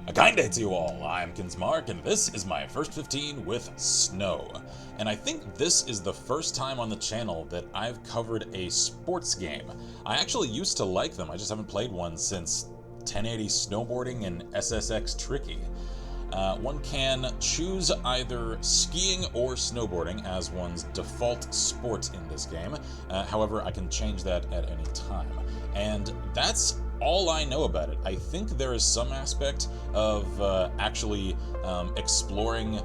A kind day to you all, I'm Kinsmark, and this is my first 15 with snow. And I think this is the first time on the channel that I've covered a sports game. I actually used to like them, I just haven't played one since 1080 Snowboarding and SSX Tricky. One can choose either skiing or snowboarding as one's default sport in this game. However, I can change that at any time. And that's all I know about it. I think there is some aspect of actually exploring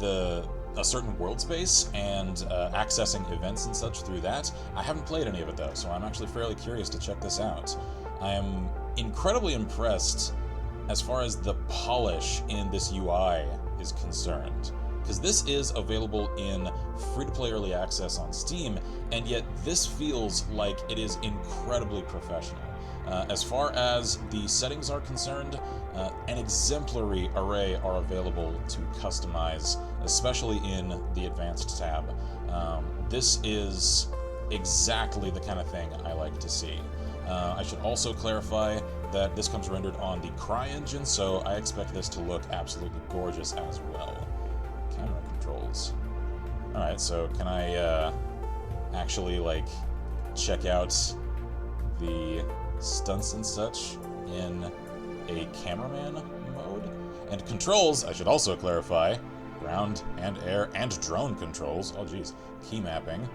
a certain world space and accessing events and such through that. I haven't played any of it though, so I'm actually fairly curious to check this out. I am incredibly impressed as far as the polish in this UI is concerned, because this is available in free-to-play early access on Steam, and yet this feels like it is incredibly professional. As far as the settings are concerned, an exemplary array are available to customize, especially in the Advanced tab. This is exactly the kind of thing I like to see. I should also clarify that this comes rendered on the CryEngine, so I expect this to look absolutely gorgeous as well. Camera controls. Alright, so can I actually, like, check out the stunts and such in a cameraman mode? And controls, I should also clarify, ground and air and drone controls. Oh geez, key mapping.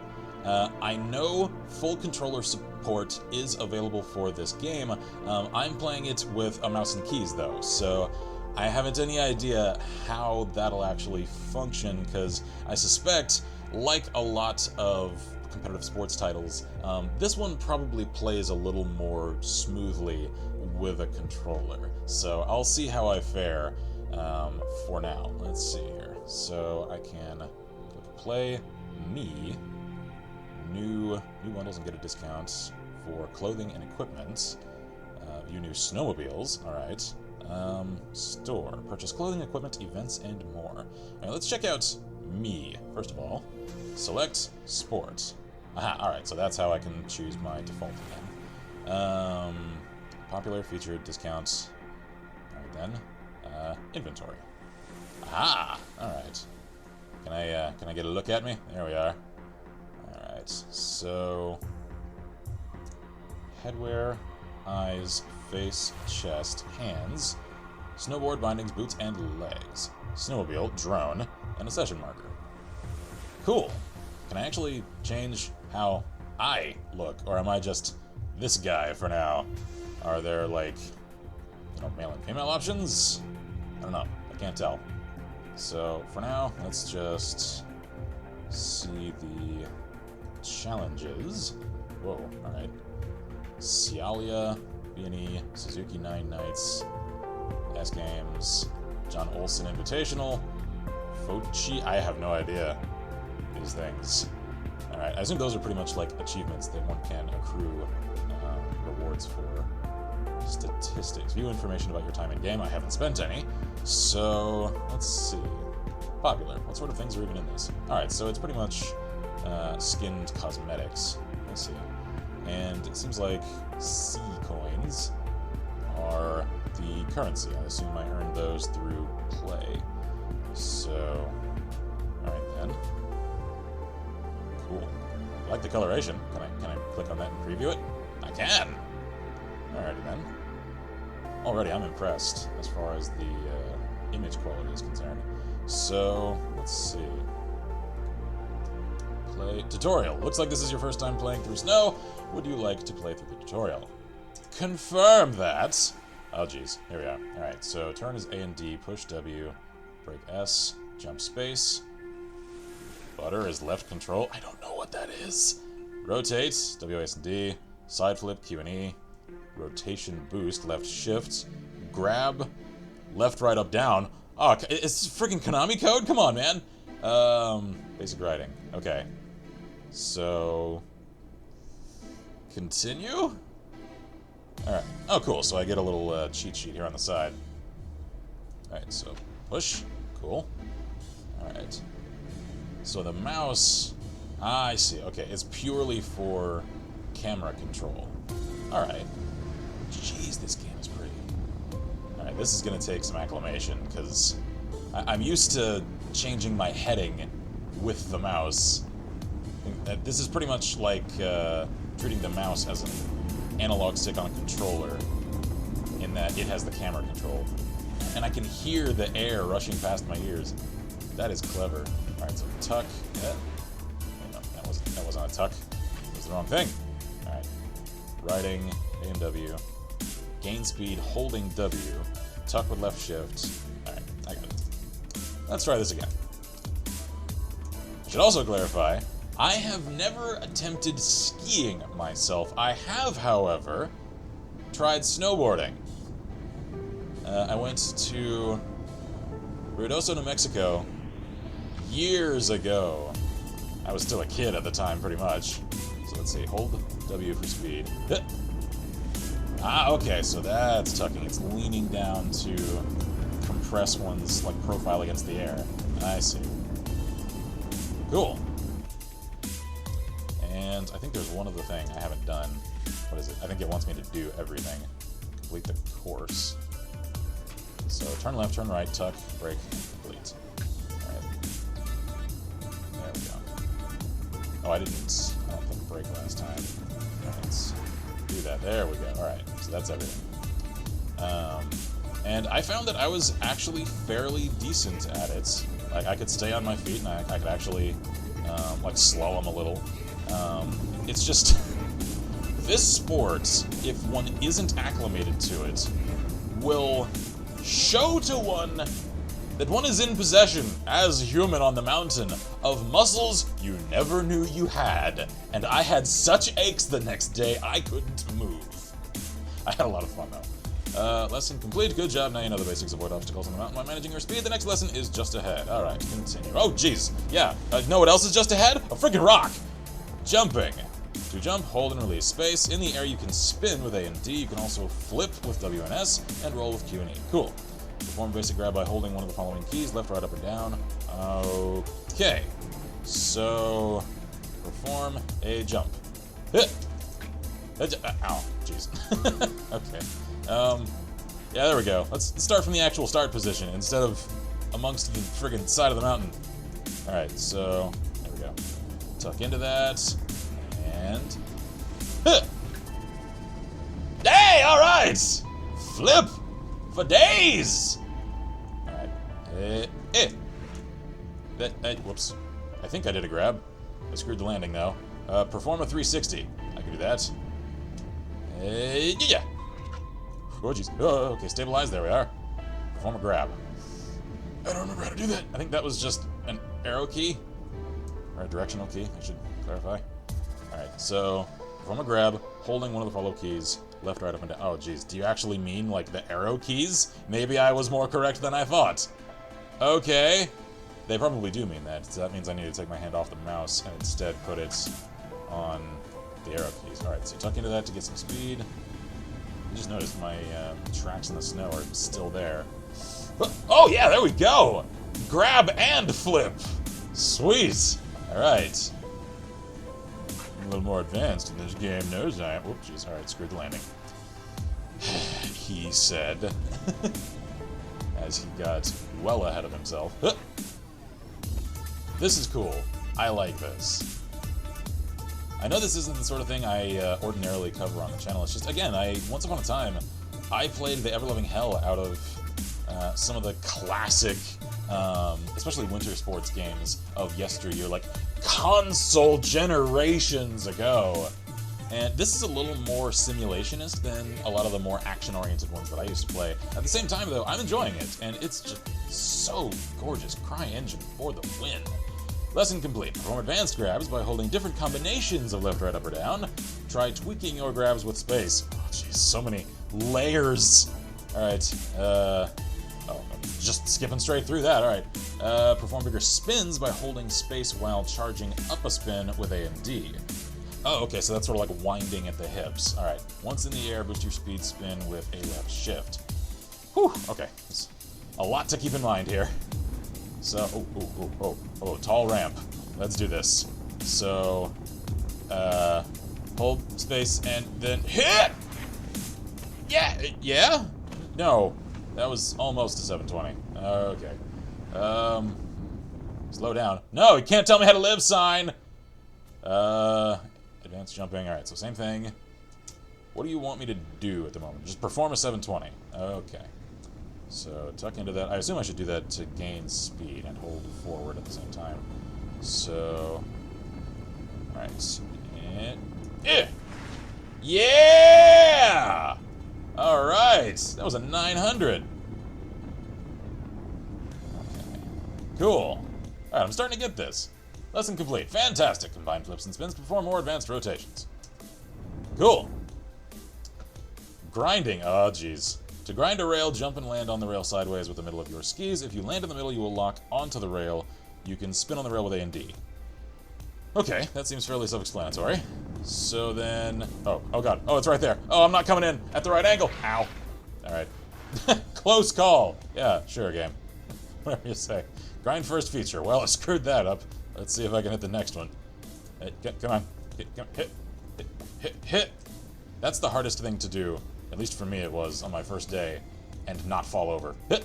I know full controller support is available for this game. I'm playing it with a mouse and keys though, so I haven't any idea how that'll actually function, because I suspect, like a lot of competitive sports titles, this one probably plays a little more smoothly with a controller. So I'll see how I fare for now. Let's see here. So I can click play, me, new bundles and get a discount for clothing and equipment. View new snowmobiles. Alright. Store. Purchase clothing, equipment, events, and more. Alright, let's check out me, first of all. Select sport. Aha, alright, so that's how I can choose my default again. Popular, featured, discounts. Alright then. Inventory. Aha! Alright. Can I get a look at me? There we are. Alright, so headwear, eyes, face, chest, hands, snowboard, bindings, boots, and legs, snowmobile, drone, and a session marker. Cool. Can I actually change how I look, or am I just this guy for now? Are there, like, you know, male and female options? I don't know. I can't tell. So for now, let's just see the challenges. Whoa, alright. Cialia, B&E, Suzuki 9 Nights, S Games, John Olsen Invitational, Fochi, I have no idea these things. Alright, I assume those are pretty much like achievements that one can accrue rewards for. Statistics. View information about your time in game. I haven't spent any. So, let's see. Popular. What sort of things are even in this? Alright, so it's pretty much skinned cosmetics. Let's see. And it seems like C coins are the currency. I assume I earned those through play. So, alright then. Cool. I like the coloration. Can I click on that and preview it? I can! Alrighty then. Already I'm impressed as far as the image quality is concerned. So, let's see. Play tutorial. Looks like this is your first time playing through snow. Would you like to play through the tutorial? Confirm that! Oh geez, here we are. Alright, so turn is A and D, push W, break S, jump space. Butter is left control. I don't know what that is. Rotate, W, S, and D. Side flip, Q and E. Rotation boost, left shift. Grab, left, right, up, down. Oh, it's freaking Konami code? Come on, man. Basic writing. Okay. So, continue? Alright. Oh, cool. So I get a little cheat sheet here on the side. Alright, so push. Cool. Alright. So the mouse... Ah, I see. Okay, it's purely for camera control. Alright. Jeez, this game is pretty. Alright, this is going to take some acclimation, because I'm used to changing my heading with the mouse. This is pretty much like treating the mouse as an analog stick on a controller, in that it has the camera control. And I can hear the air rushing past my ears. That is clever. Alright, so tuck. Yeah. No, that wasn't a tuck. That was the wrong thing. Alright. Riding A and W. Gain speed, holding W. Tuck with left shift. Alright, I got it. Let's try this again. I should also clarify, I have never attempted skiing myself. I have, however, tried snowboarding. I went to Ruidoso, New Mexico years ago. I was still a kid at the time, pretty much. So let's see, hold W for speed. Ah, okay, so that's tucking. It's leaning down to compress one's like profile against the air. I see. Cool. And I think there's one other thing I haven't done. What is it? I think it wants me to do everything. Complete the course. So turn left, turn right, tuck, brake, complete. Alright. There we go. Oh, I don't think brake last time. Let's do that. There we go. Alright, so that's everything. And I found that I was actually fairly decent at it. Like, I could stay on my feet, and I could actually, like, slalom a little. It's just... this sport, if one isn't acclimated to it, will show to one that one is in possession, as a human on the mountain, of muscles you never knew you had. And I had such aches the next day, I couldn't move. I had a lot of fun, though. Lesson complete. Good job. Now you know the basics. Avoid obstacles on the mountain while managing your speed. The next lesson is just ahead. Alright, continue. Oh, jeez. Yeah. Know what else is just ahead? A freaking rock! Jumping. To jump, hold and release space. In the air, you can spin with A and D. You can also flip with W and S, and roll with Q and E. Cool. Perform basic grab by holding one of the following keys, left, right, up, and down. Okay. So, perform a jump. Ow, jeez. Okay. Yeah, there we go. Let's start from the actual start position instead of amongst the friggin' side of the mountain. Alright, so, there we go. Tuck into that, and... Hey, alright! Flip for days! Alright. Whoops. I think I did a grab. I screwed the landing, though. Perform a 360. I can do that. Yeah! Oh, jeez. Oh, okay, stabilize. There we are. Perform a grab. I don't remember how to do that. I think that was just an arrow key. Or a directional key, I should clarify. Alright, so perform a grab, holding one of the follow keys, left, right, up, and down. Oh, jeez. Do you actually mean, like, the arrow keys? Maybe I was more correct than I thought. Okay. They probably do mean that. So that means I need to take my hand off the mouse and instead put it on the arrow keys. Alright, so tuck into that to get some speed. I just noticed my tracks in the snow are still there. Oh, yeah, there we go! Grab and flip! Sweet! Alright. A little more advanced in this game, knows I am. Whoops, jeez. Alright, screwed the landing. He said. As he got well ahead of himself. This is cool. I like this. I know this isn't the sort of thing I ordinarily cover on the channel. It's just, again, once upon a time, I played the ever-loving hell out of some of the classic, especially winter sports games of yesteryear, like console generations ago. And this is a little more simulationist than a lot of the more action-oriented ones that I used to play. At the same time, though, I'm enjoying it, and it's just so gorgeous. CryEngine for the win. Lesson complete. Perform advanced grabs by holding different combinations of left, right, up, or down. Try tweaking your grabs with space. Oh, jeez, so many layers. Alright, just skipping straight through that, alright. Perform bigger spins by holding space while charging up a spin with A and D. Oh, okay, so that's sort of like winding at the hips. Alright, once in the air, boost your speed spin with a left shift. Whew, okay. There's a lot to keep in mind here. So, tall ramp. Let's do this. So, hold space and then hit! Yeah? No. That was almost a 720. Okay. Slow down. No, you can't tell me how to live, sign! Advanced jumping. Alright, so same thing. What do you want me to do at the moment? Just perform a 720. Okay. So, tuck into that. I assume I should do that to gain speed and hold forward at the same time. So... Alright. And... Yeah! Alright! That was a 900. Okay. Cool. Alright, I'm starting to get this. Lesson complete. Fantastic. Combine flips and spins to perform more advanced rotations. Cool. Grinding. Oh, jeez. To grind a rail, jump and land on the rail sideways with the middle of your skis. If you land in the middle, you will lock onto the rail. You can spin on the rail with A and D. Okay, that seems fairly self-explanatory. So then... Oh god. Oh, it's right there. Oh, I'm not coming in at the right angle. Ow. Alright. Close call. Yeah, sure, game. Whatever you say. Grind first feature. Well, I screwed that up. Let's see if I can hit the next one. Hey, come on. Hit. That's the hardest thing to do. At least for me it was on my first day. And not fall over. Hit.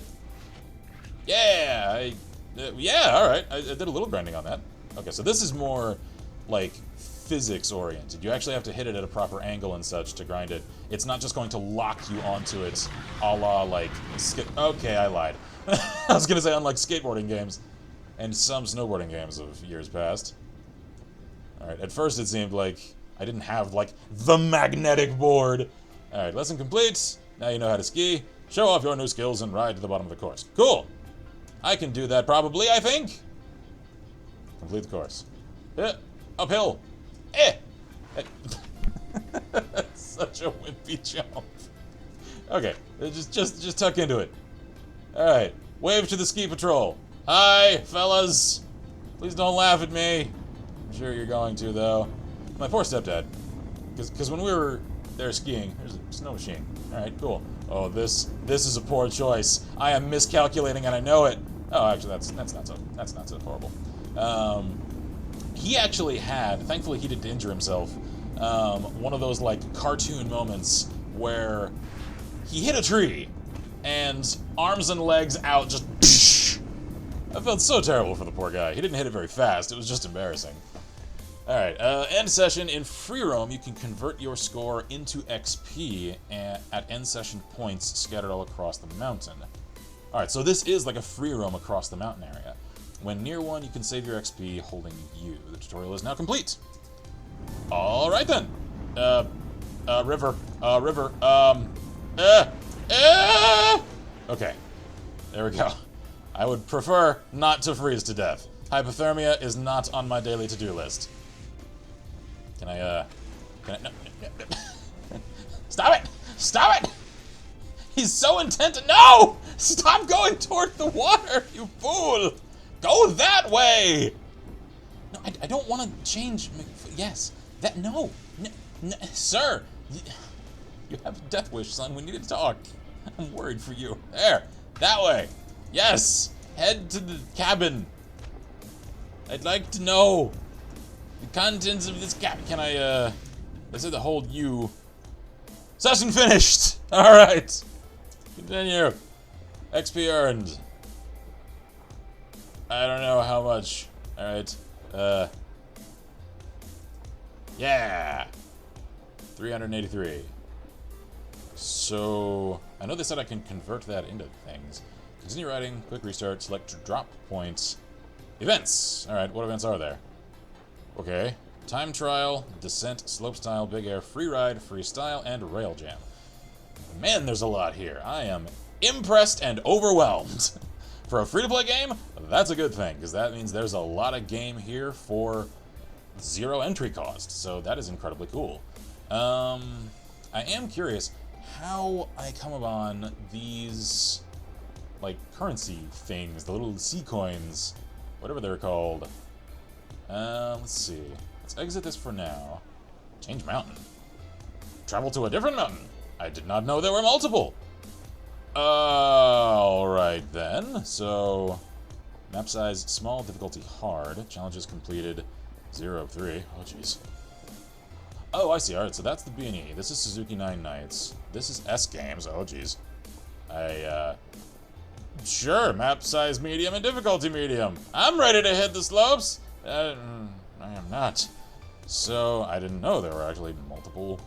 Yeah! Yeah, alright. I did a little grinding on that. Okay, so this is more, like, physics-oriented. You actually have to hit it at a proper angle and such to grind it. It's not just going to lock you onto it, a la, like, okay, I lied. I was gonna say unlike skateboarding games, and some snowboarding games of years past. Alright, at first it seemed like I didn't have, like, the magnetic board. Alright, lesson complete. Now you know how to ski. Show off your new skills and ride to the bottom of the course. Cool! I can do that probably, I think. Complete the course. Uphill. Such a wimpy jump. Okay, just tuck into it. Alright, wave to the ski patrol. Hi, fellas. Please don't laugh at me. I'm sure you're going to, though. My poor stepdad. Because when we were there skiing, there's a snow machine. Alright, cool. Oh, this is a poor choice. I am miscalculating and I know it. Oh, actually, that's not so horrible. He actually had, thankfully he didn't injure himself, one of those, like, cartoon moments where he hit a tree, and arms and legs out, just psh! I felt so terrible for the poor guy. He didn't hit it very fast, it was just embarrassing. Alright, end session. In free roam, you can convert your score into XP at end session points scattered all across the mountain. Alright, so this is like a free roam across the mountain area. When near one, you can save your XP holding U. The tutorial is now complete. Alright then. River. Okay. There we go. I would prefer not to freeze to death. Hypothermia is not on my daily to-do list. Can I, no. Stop it! Stop it! He's so intent. No! Stop going toward the water, you fool! Go that way! No, I don't want to change. Yes. That, no. Sir. You have a death wish, son. We need to talk. I'm worried for you. There. That way. Yes. Head to the cabin. I'd like to know the contents of this cabin. Can I, they said to hold you. Session finished. All right. Continue. XP earned. I don't know how much. Alright. Yeah! 383. So, I know they said I can convert that into things. Continue riding, quick restart, select drop points. Events! Alright, what events are there? Okay. Time trial, descent, slopestyle, big air, free ride, freestyle, and rail jam. Man, there's a lot here. I am impressed and overwhelmed. For a free-to-play game, that's a good thing, because that means there's a lot of game here for zero entry cost, so that is incredibly cool. I am curious how I come upon these, like, currency things, the little sea coins, whatever they're called. Let's see. Let's exit this for now. Change mountain. Travel to a different mountain. I did not know there were multiple. Alright then, so map size small, difficulty hard, challenges completed 0 of 3. Oh jeez. Oh, I see. Alright, so that's the B&E. This is Suzuki 9 Nights. This is S Games. Oh jeez. Sure, map size medium and difficulty medium. I'm ready to hit the slopes. I am not. So, I didn't know there were actually multiple,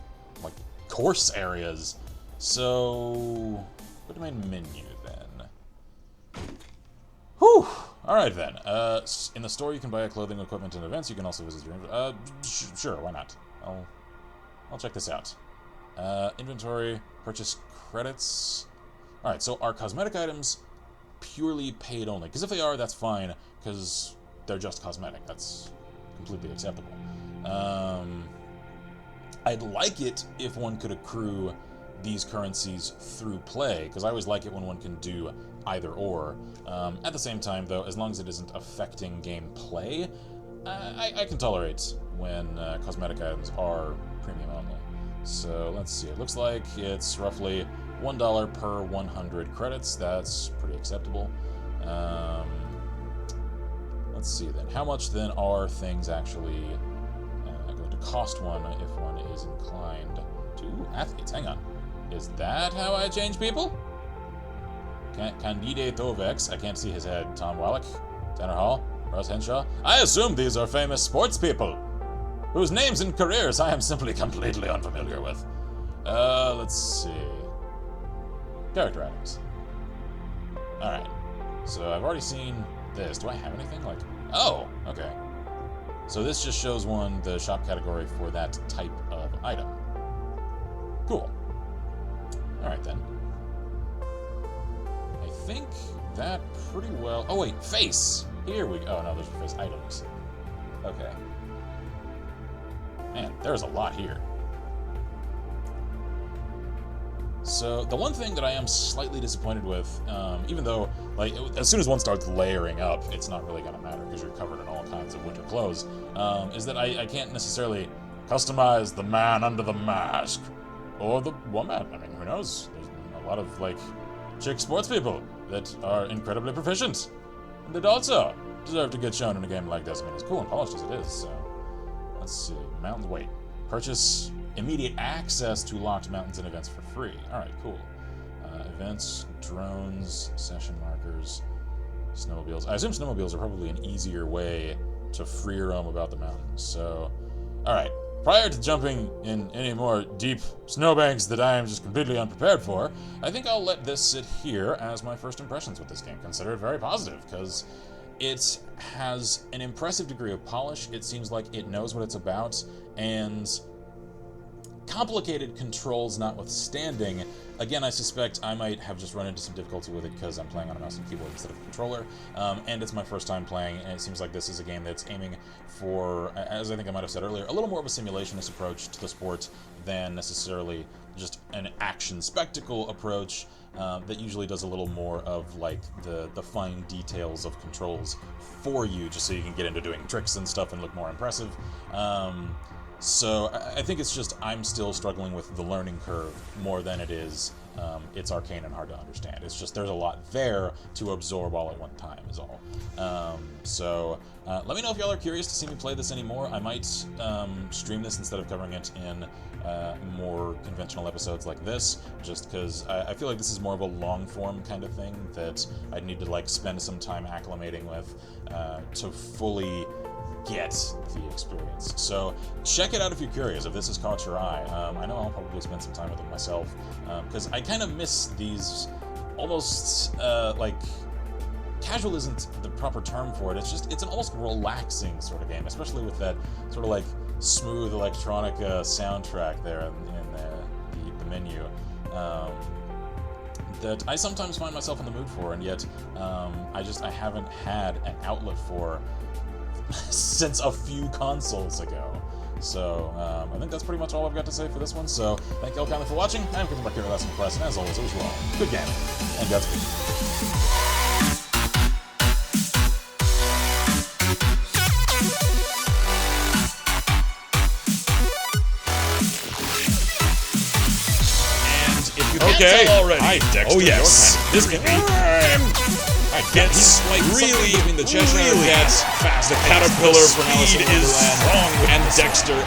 like, course areas. So, go to my menu then. Whew! Alright then. In the store you can buy clothing, equipment, and events. You can also visit your sure, why not? I'll check this out. Inventory, purchase credits. Alright, so are cosmetic items purely paid only? Because if they are, that's fine, because they're just cosmetic. That's completely acceptable. I'd like it if one could accrue these currencies through play, because I always like it when one can do either or. At the same time, though, as long as it isn't affecting gameplay, I can tolerate when cosmetic items are premium only. So let's see, it looks like it's roughly $1 per 100 credits. That's pretty acceptable. Let's see then, how much then are things actually going to cost one if one is inclined to athletes? Hang on. Is that how I change people? Candide Thovex, I can't see his head. Tom Wallach, Tanner Hall, Russ Henshaw. I assume these are famous sports people, whose names and careers I am simply completely unfamiliar with. Let's see. Character items. Alright. So I've already seen this. Do I have anything? Like, oh, okay. So this just shows one the shop category for that type of item. Cool. Alright then. I think that pretty well... Oh wait, face! Here we go. Oh no, those are face items. Okay. Man, there's a lot here. So, the one thing that I am slightly disappointed with, even though, like, as soon as one starts layering up, it's not really going to matter because you're covered in all kinds of winter clothes, is that I can't necessarily customize the man under the mask. Or the woman. I mean, who knows? There's a lot of, like, chick sports people that are incredibly proficient. And that also deserve to get shown in a game like this. I mean, as cool and polished as it is, so... Let's see. Mountains. Wait. Purchase immediate access to locked mountains and events for free. Alright, cool. Events, drones, session markers, snowmobiles. I assume snowmobiles are probably an easier way to free roam about the mountains. So, alright. Prior to jumping in any more deep snowbanks that I am just completely unprepared for, I think I'll let this sit here as my first impressions with this game. Consider it very positive, because it has an impressive degree of polish. It seems like it knows what it's about, and complicated controls notwithstanding, again, I suspect I might have just run into some difficulty with it because I'm playing on a mouse and keyboard instead of a controller, and it's my first time playing, and it seems like this is a game that's aiming for, as I think I might have said earlier, a little more of a simulationist approach to the sport than necessarily just an action spectacle approach that usually does a little more of, like, the fine details of controls for you, just so you can get into doing tricks and stuff and look more impressive. So I think it's just I'm still struggling with the learning curve more than it is it's arcane and hard to understand. It's just there's a lot there to absorb all at one time is all. Let me know if y'all are curious to see me play this anymore. I might stream this instead of covering it in more conventional episodes like this, just because I feel like this is more of a long-form kind of thing that I'd need to, like, spend some time acclimating with to fully get the experience. So check it out if you're curious, if this has caught your eye. I know I'll probably spend some time with it myself, because I kind of miss these almost, like, casual isn't the proper term for it, it's an almost relaxing sort of game, especially with that sort of, like, smooth electronic soundtrack there in the menu. That I sometimes find myself in the mood for, and yet I haven't had an outlet for since a few consoles ago. So, I think that's pretty much all I've got to say for this one, so thank you all kindly for watching. I'm KICKIN back here with Lesson Press, and as always, it was wrong. Good game, and Godspeed. Okay. Already. Hi, Dexter. Oh yes. This can be. Gets really, the Cheshire really Cat, fast. the caterpillar from Alice in Speed is Wonderland, strong, and Dexter.